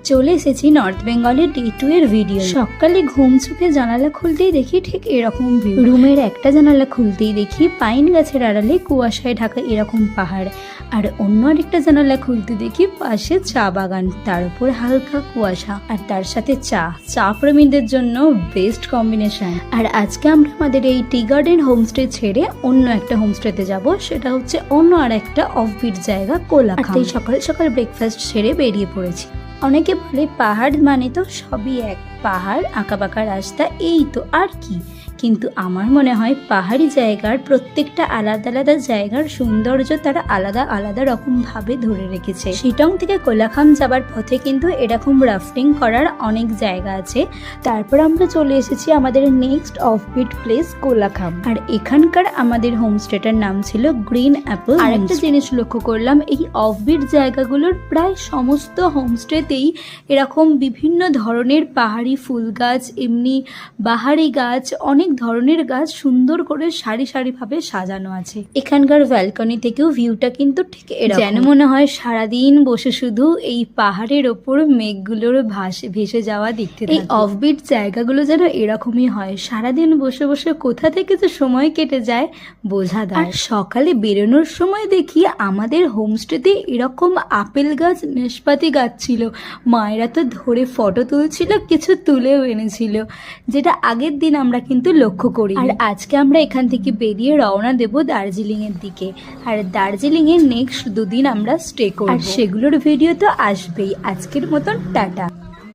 চলে এসেছি নর্থ বেঙ্গলের ডে 2 এর ভিডিও। সকালে ঘুম চোখে জানালা খুলতেই দেখি ঠিক এরকম ভিউ। রুমের একটা জানালা খুলতেই দেখি পাইন গাছের আড়ালে কুয়াশায় ঢাকা এরকম পাহাড়, আর অন্য আরেকটা জানালা খুলতে দেখি পাশে চা বাগান, তার উপর হালকা কুয়াশা আর তার সাথে চা প্রেমীদের জন্য বেস্ট কম্বিনেশন। আর আজকে আমরা আমাদের এই টি গার্ডেন হোমস্টে ছেড়ে অন্য একটা হোমস্টেতে যাব, সেটা হচ্ছে অন্য আর একটা অফবিট জায়গা কোলাখাম। তাই সকাল সকাল ব্রেকফাস্ট সেরে বেরিয়ে পড়েছি। অনেকে বলে পাহাড় মানে তো সবই এক, পাহাড় আঁকাবাঁকা রাস্তা এই তো, আর কি। কিন্তু আমার মনে হয় পাহাড়ি জায়গার প্রত্যেকটা আলাদা আলাদা জায়গার সৌন্দর্য তারা আলাদা আলাদা রকম ভাবে ধরে রেখেছে। শিটং থেকে কোলাখাম যাবার পথে কিন্তু এরকম রাফটিং করার অনেক জায়গা আছে। তারপর আমরা চলে এসেছি আমাদের নেক্সট অফবিট প্লেস কোলাখাম, আর এখানকার আমাদের হোমস্টেটার নাম ছিল গ্রিন অ্যাপল। আরেকটা জিনিস লক্ষ্য করলাম, এই অফবিট জায়গাগুলোর প্রায় সমস্ত হোমস্টেতেই এরকম বিভিন্ন ধরনের পাহাড়ি ফুল গাছ, এমনি বাহারি গাছ, অনেক ধরনের গাছ সুন্দর করে সারি সারি ভাবে সাজানো আছে। এখানকার ব্যালকনি থেকেও ভিউটা কিন্তু ঠিক এরকম, যেন মনে হয় সারাদিন বসে শুধু এই পাহাড়ের ওপর মেঘগুলোর ভেসে যাওয়া দেখতে। এই অফবিট জায়গাগুলো যেন এরকমই হয়, সারাদিন বসে বসে কোথা থেকে যে সময় কেটে যায় বোঝা যায়। আর সকালে বেরোনোর সময় দেখি আমাদের হোমস্টেতে এরকম আপেল গাছ, নাশপাতি গাছ ছিল। মায়েরা তো ধরে ফটো তুলছিল, কিছু তুলেও এনেছিল, যেটা আগের দিন আমরা কিন্তু লক্ষ্য করি। আর আজকে আমরা এখান থেকে বেরিয়ে রওনা দেব দার্জিলিং এর দিকে, আর দার্জিলিং এর নেক্সট 2 দিন আমরা স্টে করব, আর সেগুলোর ভিডিও তো আসবেই। আজকের মতন টাটা।